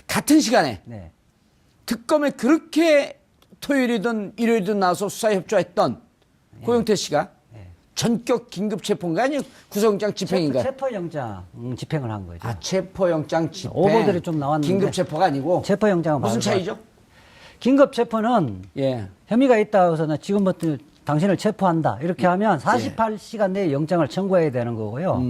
같은 시간에 네. 특검에 그렇게 토요일이든 일요일이든 나와서 수사에 협조했던 고영태 씨가 전격 긴급 체포인가 아니면 구속영장 집행인가요? 체포영장 집행을 한 거죠. 아, 체포영장 집행. 오보들이 좀 나왔는데 긴급 체포가 아니고 체포영장은 무슨 차이죠? 긴급 체포는 예. 혐의가 있다 해서 지금부터 당신을 체포한다 이렇게 하면 48시간 내에 영장을 청구해야 되는 거고요.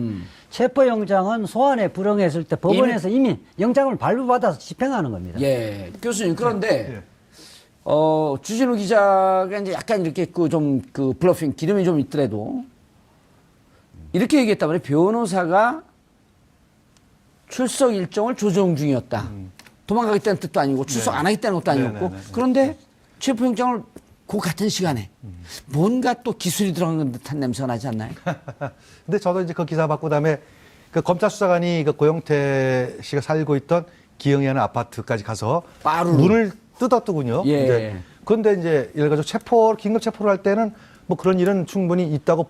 체포영장은 소환에 불응했을 때 법원에서 이미 영장을 발부받아서 집행하는 겁니다. 예. 교수님, 그런데 주진우 기자가 이제 약간 이렇게 그 블러핑 기름이 좀 있더라도 이렇게 얘기했단 말이에요. 변호사가 출석 일정을 조정 중이었다. 도망가겠다는 뜻도 아니고 출석 안 하겠다는 것도 아니었고 그런데 체포영장을 그 같은 시간에 뭔가 또 기술이 들어간 듯한 냄새가 나지 않나요? 근데 저도 이제 그 기사 받고 그다음에 그 검찰 수사관이 그 고영태 씨가 살고 있던 기흥이라는 아파트까지 가서 빠르르. 문을 뜯었더군요. 예. 그런데 이제 예를 들어서 긴급 체포를 할 때는 뭐 그런 일은 충분히 있다고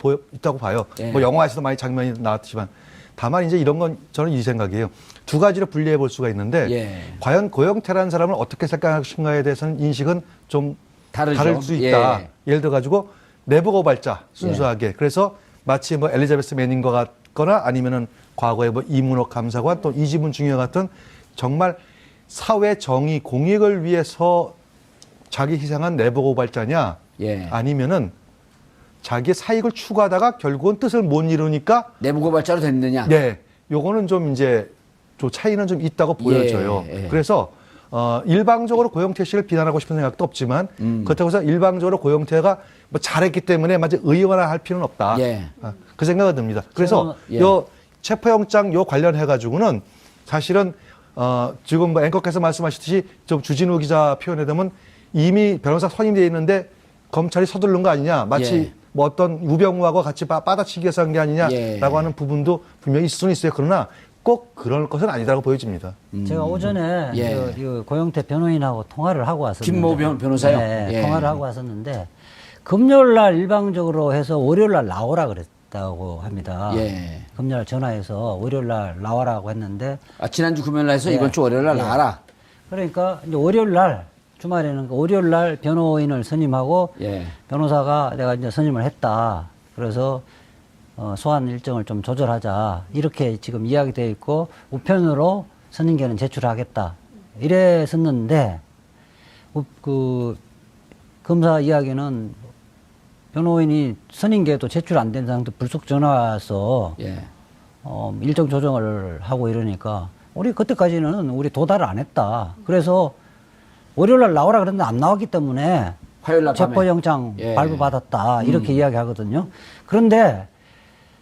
봐요. 예. 뭐 영화에서도 많이 장면이 나왔지만 다만 이제 이런 건 저는 이 생각이에요. 두 가지로 분리해 볼 수가 있는데 예. 과연 고영태라는 사람을 어떻게 생각하신가에 대해서는 인식은 좀 다르죠. 다를 수 있다. 예. 예를 들어 가지고 내부 고발자 순수하게 그래서 마치 뭐 엘리자베스 매닝과 같거나 아니면은 과거에 뭐 이문옥 감사관 또 이지문 중위와 같은 정말 사회 정의 공익을 위해서 자기 희생한 내부 고발자냐 예. 아니면은 자기의 사익을 추구하다가 결국은 뜻을 못 이루니까 내부 고발자로 됐느냐? 네, 요거는 좀 이제 좀 차이는 좀 있다고 보여져요. 예. 그래서 일방적으로 고영태 씨를 비난하고 싶은 생각도 없지만 그렇다고 해서 일방적으로 고영태가 뭐 잘했기 때문에 마치 의원화할 필요는 없다. 예. 그 생각은 듭니다. 그래서 요 체포영장 요 관련해 가지고는 사실은 지금 뭐 앵커께서 말씀하셨듯이 좀 주진우 기자 표현에 되면 이미 변호사 선임되어 있는데 검찰이 서두른 거 아니냐. 마치 예. 뭐 어떤 우병우하고 같이 빠다치기 위해서 한 게 아니냐라고 예. 하는 부분도 분명히 있을 수는 있어요. 그러나 꼭 그럴 것은 아니라고 보여집니다. 제가 오전에 예. 그 고영태 변호인하고 통화를 하고 왔었는데 김모 변호사요? 네, 예. 통화를 하고 왔었는데 금요일 날 일방적으로 해서 월요일 날 나오라 그랬다고 합니다. 예. 금요일 날 전화해서 월요일 날 나와라고 했는데 아, 지난주 금요일 날에서 이번 주 월요일 날 나와라. 그러니까 이제 월요일 날 주말에는 월요일 날 변호인을 선임하고 예. 변호사가 내가 이제 선임을 했다. 그래서 소환 일정을 좀 조절하자. 이렇게 지금 이야기되어 있고 우편으로 선임계는 제출하겠다. 이랬었는데 그 검사 이야기는 변호인이 선임계도 제출 안 된 상태로 불쑥 전화 와서 예. 일정 조정을 하고 이러니까 우리 그때까지는 우리 도달을 안 했다. 그래서 월요일 날 나오라 그랬는데 안 나왔기 때문에 화요일 날 밤에. 체포영장 예. 발부받았다. 이렇게 이야기하거든요. 그런데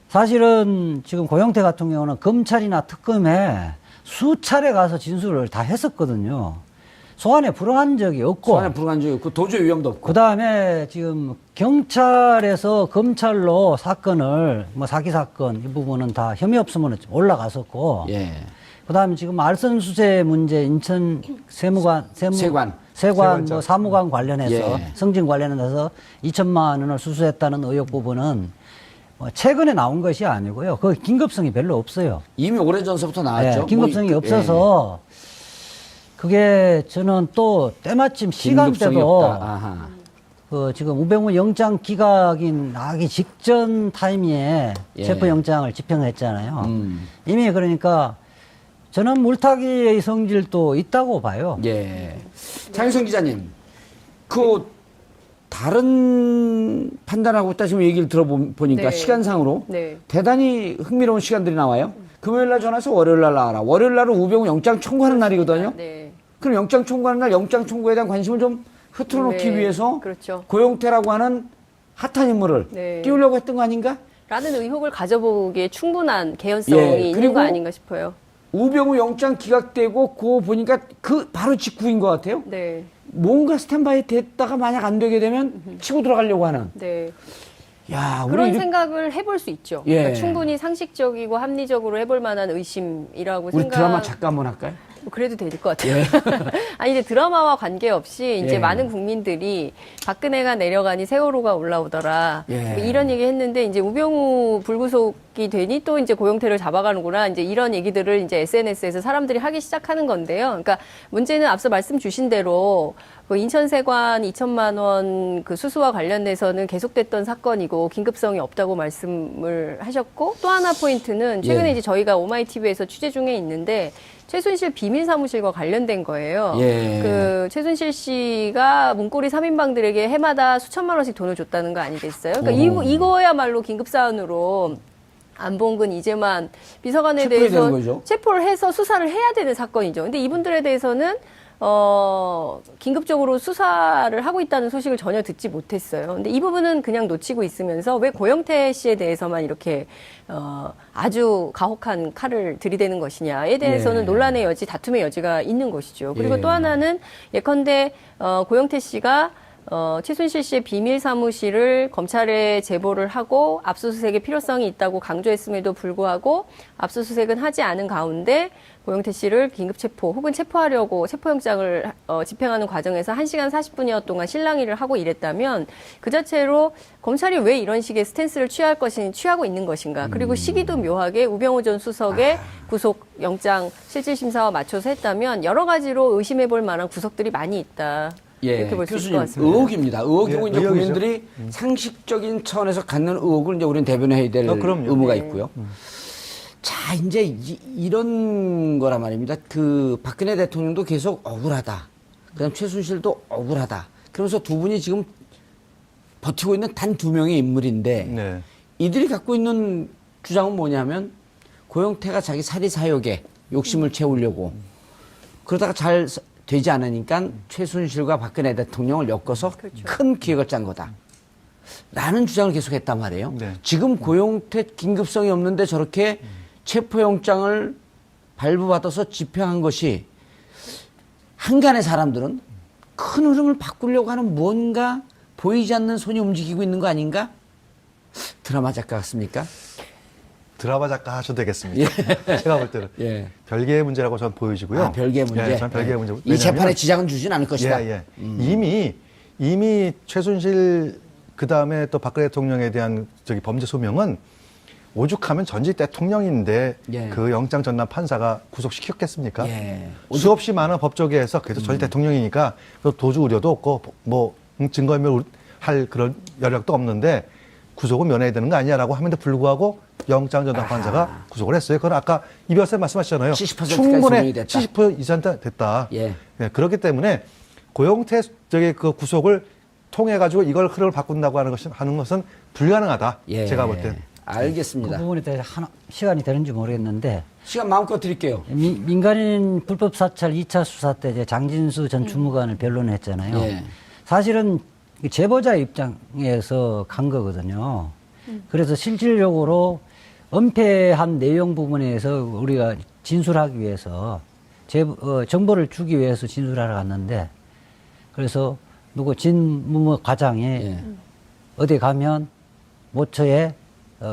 사실은 지금 고영태 같은 경우는 검찰이나 특검에 수차례 가서 진술을 다 했었거든요. 소환에 불응한 적이 없고. 소환에 불응한 적이 없고 도저히 위험도 없고. 그 다음에 지금 경찰에서 검찰로 사건을 뭐 사기 사건 이 부분은 다 혐의 없으면 올라갔었고. 예. 그 다음에 지금 알선수재 문제 인천 세관 뭐 사무관 관련해서 예. 승진 관련해서 2천만 원을 수수했다는 의혹 부분은 뭐 최근에 나온 것이 아니고요. 그 긴급성이 별로 없어요. 이미 오래전서부터 나왔죠. 네, 긴급성이 뭐 없어서 그게 저는 또 때마침 긴급성이 시간대도 없다. 아하. 그 지금 우병우 영장 기각이 나기 직전 타이밍에 예. 체포영장을 집행했잖아요. 이미 그러니까 저는 물타기의 성질도 있다고 봐요. 예. 장윤성 기자님, 그 다른 판단하고 있다 지금 얘기를 들어보니까 네. 시간상으로 네. 대단히 흥미로운 시간들이 나와요. 금요일 날 전화해서 월요일 날 나와라. 월요일 날은 우병우 영장 청구하는 날이거든요. 네. 그럼 영장 청구하는 날 영장 청구에 대한 관심을 좀 흐트러놓기 네. 위해서 그렇죠. 고영태라고 하는 핫한 인물을 네. 띄우려고 했던 거 아닌가? 라는 의혹을 가져보기에 충분한 개연성이 예, 있는 그리고 거 아닌가 싶어요. 우병우 영장 기각되고 그거 보니까 그 바로 직후인 것 같아요. 네. 뭔가 스탠바이 됐다가 만약 안 되게 되면 치고 들어가려고 하는. 네. 야, 그런 우리 생각을 해볼 수 있죠. 예. 그러니까 충분히 상식적이고 합리적으로 해볼 만한 의심이라고 우리 생각. 드라마 작가 한번 할까요? 뭐 그래도 될 것 같아요. 아니 이제 드라마와 관계없이 이제 예. 많은 국민들이 박근혜가 내려가니 세월호가 올라오더라. 예. 뭐 이런 얘기 했는데 이제 우병우 불구속 시작이 되니 또 이제 고영태를 잡아가는구나. 이제 이런 얘기들을 이제 SNS에서 사람들이 하기 시작하는 건데요. 그러니까 문제는 앞서 말씀 주신 대로 그 인천세관 2천만 원 그 수수와 관련돼서는 계속됐던 사건이고 긴급성이 없다고 말씀을 하셨고 또 하나 포인트는 최근에 예. 이제 저희가 오마이TV에서 취재 중에 있는데 최순실 비밀사무실과 관련된 거예요. 예. 그 최순실 씨가 문고리 3인방들에게 해마다 수천만 원씩 돈을 줬다는 거 아니겠어요? 그러니까 이거야말로 긴급사안으로 안봉근, 이재만 비서관에 체포해야 되는 대해서 거죠. 체포를 해서 수사를 해야 되는 사건이죠. 근데 이분들에 대해서는 긴급적으로 수사를 하고 있다는 소식을 전혀 듣지 못했어요. 근데 이 부분은 그냥 놓치고 있으면서 왜 고영태 씨에 대해서만 이렇게 아주 가혹한 칼을 들이대는 것이냐에 대해서는 예. 논란의 여지, 다툼의 여지가 있는 것이죠. 그리고 예. 또 하나는 예컨대 고영태 씨가 최순실 씨의 비밀 사무실을 검찰에 제보를 하고 압수수색의 필요성이 있다고 강조했음에도 불구하고 압수수색은 하지 않은 가운데 고영태 씨를 긴급 체포 혹은 체포하려고 체포영장을 집행하는 과정에서 1시간 40분여 동안 실랑이를 하고 이랬다면 그 자체로 검찰이 왜 이런 식의 스탠스를 취하고 있는 것인가. 그리고 시기도 묘하게 우병우 전 수석의 구속영장 실질심사와 맞춰서 했다면 여러 가지로 의심해 볼 만한 구석들이 많이 있다. 이렇게 볼 수 있을 것 교수님, 같습니다. 의혹입니다. 의혹이고 예, 이제 의혹이죠. 국민들이 상식적인 차원에서 갖는 의혹을 이제 우리는 대변해야 될 그럼요. 의무가 네. 있고요. 자, 이제 이런 거란 말입니다. 그 박근혜 대통령도 계속 억울하다. 그다음 최순실도 억울하다. 그러면서 두 분이 지금 버티고 있는 단 2명의 인물인데 네. 이들이 갖고 있는 주장은 뭐냐면 고영태가 자기 사리사욕에 욕심을 채우려고 그러다가 잘 되지 않으니까 최순실과 박근혜 대통령을 엮어서 그렇죠. 큰 기획을 짠 거다. 라는 주장을 계속했단 말이에요. 네. 지금 고영태 긴급성이 없는데 저렇게 체포영장을 발부받아서 집행한 것이 한간의 사람들은 큰 흐름을 바꾸려고 하는 뭔가 보이지 않는 손이 움직이고 있는 거 아닌가? 드라마 작가 같습니까? 드라마 작가 하셔도 되겠습니다. 제가 볼 때는 예. 별개의 문제라고 저는 보여지고요. 아, 별개의 문제. 예, 저는 별개의 문제. 이 재판에 지장은 주진 않을 것이다. 예, 예. 이미 최순실 그 다음에 또 박근혜 대통령에 대한 범죄 소명은 오죽하면 전직 대통령인데 예. 그 영장 전담 판사가 구속시켰겠습니까? 예. 수없이 많은 법조계에서 그래도 전직 대통령이니까 도주 우려도 없고 뭐 증거인멸할 그런 여력도 없는데 구속은 면해야 되는 거 아니냐라고 함에도 불구하고 영장 전담 판사가 구속을 했어요. 그건 아까 이 변호사님 말씀하셨잖아요. 70%까지 충분히 소명이 됐다. 70% 이상 됐다. 예. 예, 그렇기 때문에 고영태 그 구속을 통해 가지고 이걸 흐름을 바꾼다고 하는 것은 불가능하다. 예. 제가 볼 때. 알겠습니다. 그 부분에 대해서 시간이 되는지 모르겠는데 시간 마음껏 드릴게요. 민간인 불법 사찰 2차 수사 때 이제 장진수 전 주무관을 변론을 했잖아요. 예. 사실은 제보자 입장에서 간 거거든요. 그래서 실질적으로 은폐한 내용 부분에서 우리가 진술하기 위해서 정보를 주기 위해서 진술하러 갔는데 그래서 누구 진무무 과장이 예. 어디 가면 모처에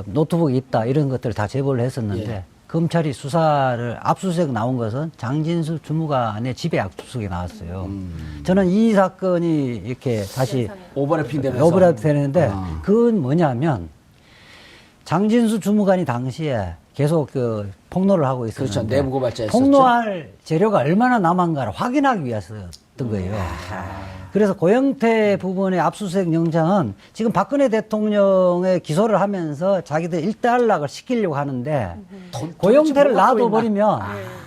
노트북이 있다 이런 것들을 다 제보를 했었는데 예. 검찰이 수사를 압수수색 나온 것은 장진수 주무관의 집에 압수수색이 나왔어요. 저는 이 사건이 이렇게 다시 오버래핑 되면서. 오버랩 되는데 아. 그건 뭐냐면 장진수 주무관이 당시에 계속 그 폭로를 하고 있었는데 그렇죠. 내부 고발자였었죠. 폭로할 재료가 얼마나 남았는가를 확인하기 위해서였던 거예요. 그래서 고영태 부분의 압수수색 영장은 지금 박근혜 대통령의 기소를 하면서 자기들 일단락을 시키려고 하는데 고영태를 놔둬버리면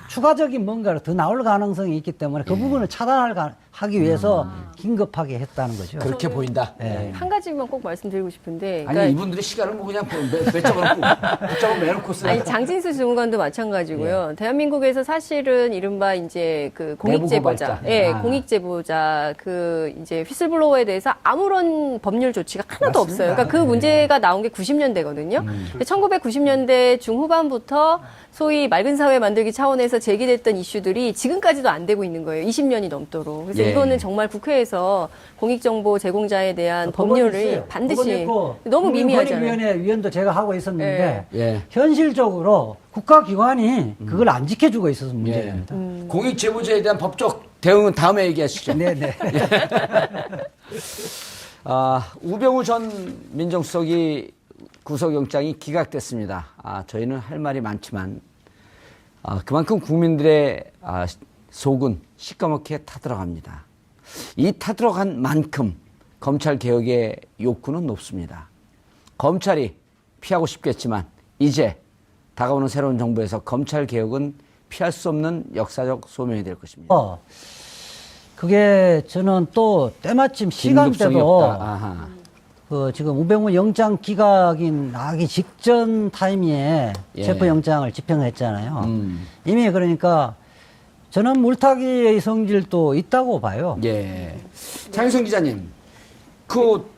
추가적인 뭔가를 더 나올 가능성이 있기 때문에 그 부분을 차단하기 위해서 긴급하게 했다는 거죠. 그렇게 보인다. 예. 한 가지만 꼭 말씀드리고 싶은데. 아니, 이분들이 시간을 뭐 그냥 몇 점을 매놓고 쓰는. 아니, 장진수 주무관도 마찬가지고요. 대한민국에서 사실은 이른바 이제 그 공익제보자, 내부 고발자. 예, 아. 공익제보자, 그 이제 휘슬블로어에 대해서 아무런 법률 조치가 하나도 맞습니다. 없어요. 그러니까 그 문제가 나온 게 90년대거든요. 1990년대 중후반부터 소위 맑은 사회 만들기 차원에서 제기됐던 이슈들이 지금까지도 안 되고 있는 거예요. 20년이 넘도록. 그래서 예. 이거는 정말 국회에서 공익정보 제공자에 대한 법원이 법률을 있어요. 반드시 법원이 있고 너무 미미하잖아요. 국민권익위원회 위원도 제가 하고 있었는데 예. 현실적으로 국가기관이 그걸 안 지켜주고 있어서 문제입니다. 공익 제보자에 대한 법적 대응은 다음에 얘기하시죠. 네네. 우병우 전 민정수석이 구속영장이 기각됐습니다. 저희는 할 말이 많지만 그만큼 국민들의 속은 시꺼멓게 타들어갑니다. 이 타들어간 만큼 검찰 개혁의 욕구는 높습니다. 검찰이 피하고 싶겠지만 이제 다가오는 새로운 정부에서 검찰 개혁은 피할 수 없는 역사적 소명이 될 것입니다. 그게 저는 또 때마침 긴급성이 시간대도 없다. 아하. 그 지금 우병우 영장 기각이 나기 직전 타이밍에 예. 체포영장을 집행했잖아요. 이미 그러니까 저는 물타기의 성질도 있다고 봐요. 예. 장윤성 기자님, 그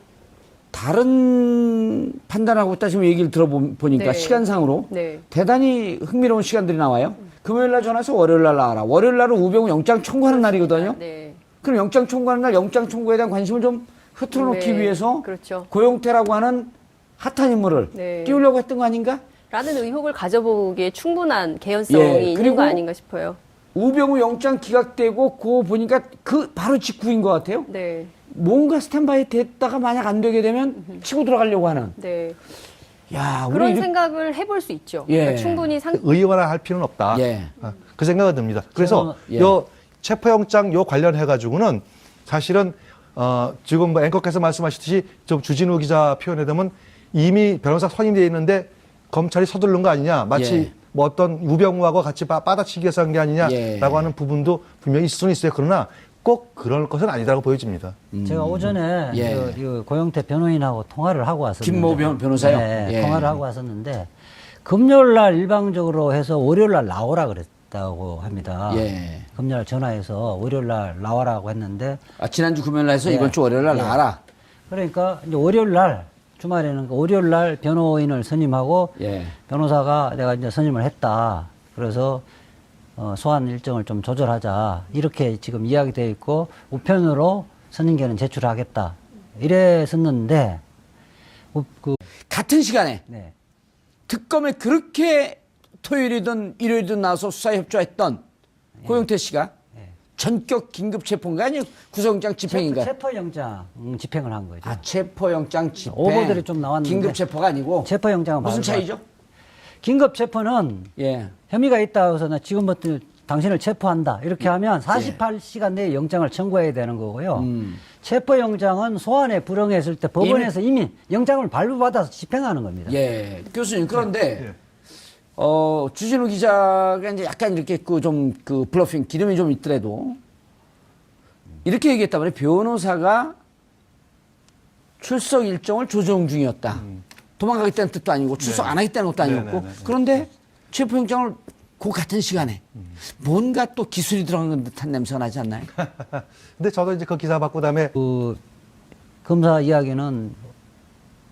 다른 판단하고 있다 지금 얘기를 들어보니까 네. 시간상으로 네. 대단히 흥미로운 시간들이 나와요. 금요일 날 전화해서 월요일 날 나와라. 월요일 날은 우병우 영장 청구하는 날이거든요. 네. 그럼 영장 청구하는 날 영장 청구에 대한 관심을 좀 흐트러놓기 네. 위해서 그렇죠. 고영태라고 하는 핫한 인물을 네. 띄우려고 했던 거 아닌가? 라는 의혹을 가져보기에 충분한 개연성이 예, 있는 그리고 거 아닌가 싶어요. 우병우 영장 기각되고 그거 보니까 그 바로 직후인 것 같아요. 네. 뭔가 스탠바이 됐다가 만약 안 되게 되면 치고 들어가려고 하는. 네. 야, 그런 우리 생각을 해볼 수 있죠. 예. 그러니까 충분히 의원화할 필요는 없다. 예. 그 생각은 듭니다. 그래서 예. 요 체포영장 요 관련해 가지고는 사실은 지금 뭐 앵커께서 말씀하셨듯이 좀 주진우 기자 표현에 되면 이미 변호사 선임되어 있는데 검찰이 서두른 거 아니냐, 마치 예. 뭐 어떤 우병우하고 같이 빠다치기 위해서 한 게 아니냐라고 예. 하는 부분도 분명히 있을 수는 있어요. 그러나 꼭 그럴 것은 아니라고 보여집니다. 제가 오전에 예. 그 고영태 변호인하고 통화를 하고 왔었는데 김모 변호사요? 네, 예. 통화를 하고 왔었는데 금요일 날 일방적으로 해서 월요일 날 나오라 그랬다고 합니다. 예. 금요일 날 전화해서 월요일 날 나와라고 했는데 지난주 금요일 날 해서 예. 이번 주 월요일 날 예. 나와라. 그러니까 이제 월요일 날 주말에는 월요일 날 변호인을 선임하고 예. 변호사가 내가 이제 선임을 했다. 그래서 소환 일정을 좀 조절하자. 이렇게 지금 이야기되어 있고 우편으로 선임계는 제출하겠다. 이랬었는데 같은 시간에 네. 특검에 그렇게 토요일이든 일요일이든 나와서 수사에 협조했던 고영태 씨가 전격 긴급 체포인가 아니면 구속영장 집행인가? 체포영장 집행을 한 거죠. 체포영장 집행. 오보들이 좀 나왔는데. 긴급 체포가 아니고. 체포영장은 무슨 말고 차이죠? 긴급 체포는 예. 혐의가 있다 해서 나 지금부터 당신을 체포한다. 이렇게 하면 48시간 내에 영장을 청구해야 되는 거고요. 체포영장은 소환에 불응했을 때 법원에서 이미 영장을 발부받아서 집행하는 겁니다. 예. 교수님, 그런데, 예. 주진우 기자가 이제 약간 이렇게 그 블러핑, 기름이 좀 있더라도, 이렇게 얘기했단 말이에요. 변호사가 출석 일정을 조정 중이었다. 도망가겠다는 뜻도 아니고, 출석 안 하겠다는 것도 아니었고, 네네네. 그런데 체포영장을 그 같은 시간에 뭔가 또 기술이 들어간 듯한 냄새가 나지 않나요? 근데 저도 이제 그 기사 받고 그다음에 그 검사 이야기는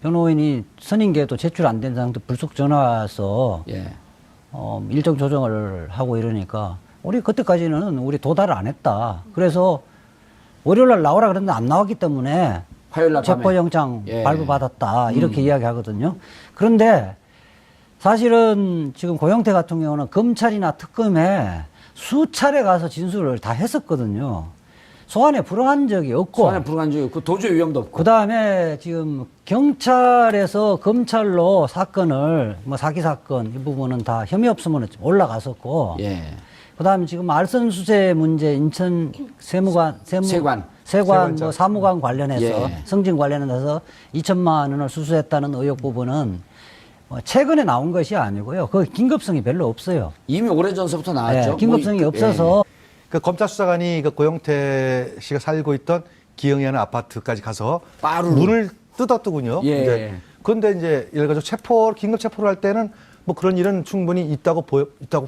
변호인이 선임계도 제출 안 된 상태 불쑥 전화 와서 예. 일정 조정을 하고 이러니까 우리 그때까지는 우리 도달을 안 했다. 그래서 월요일 날 나오라 그랬는데 안 나왔기 때문에 화요일 날 밤에. 체포영장 예. 발부받았다. 이렇게 이야기하거든요. 그런데 사실은 지금 고영태 같은 경우는 검찰이나 특검에 수차례 가서 진술을 다 했었거든요. 소환에 불응한 적이 없고. 소환에 불응한 적이 없고, 도저히 위험도 없고. 그 다음에 지금 경찰에서 검찰로 사건을, 뭐 사기 사건 이 부분은 다 혐의 없으면 올라갔었고. 예. 그 다음에 지금 알선수재 문제 인천 세관 뭐 사무관 관련해서 예. 승진 관련해서 2천만 원을 수수했다는 의혹 부분은 최근에 나온 것이 아니고요. 그 긴급성이 별로 없어요. 이미 오래전서부터 나왔죠. 네, 긴급성이 뭐 없어서 그 검찰 수사관이 그 고영태 씨가 살고 있던 기흥이라는 아파트까지 가서 빠르르. 문을 뜯었더군요. 예. 그런데 이제 예를 들어서 긴급 체포를 할 때는 뭐 그런 일은 충분히 있다고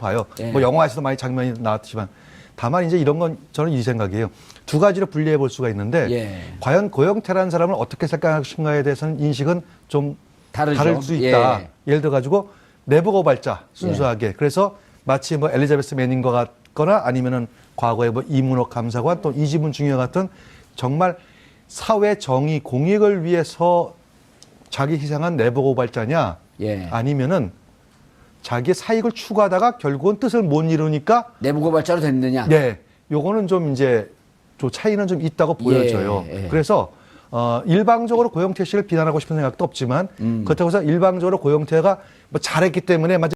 봐요. 예. 뭐 영화에서도 많이 장면이 나왔지만 다만 이제 이런 건 저는 이 생각이에요. 두 가지로 분리해 볼 수가 있는데 예. 과연 고영태라는 사람을 어떻게 생각하신가에 대해서는 인식은 좀 다르죠. 다를 수 있다. 예. 예를 들어 가지고 내부 고발자 순수하게 그래서 마치 뭐 엘리자베스 매닝과 같거나 아니면은 과거에 뭐 이문옥 감사관 또 이지문 중위와 같은 정말 사회 정의 공익을 위해서 자기 희생한 내부 고발자냐 예. 아니면은 자기의 사익을 추구하다가 결국은 뜻을 못 이루니까 내부 고발자로 됐느냐? 네 요거는 좀 이제 좀 차이는 좀 있다고 보여져요. 예. 그래서 일방적으로 고영태 씨를 비난하고 싶은 생각도 없지만 그렇다고 해서 일방적으로 고영태가 뭐 잘했기 때문에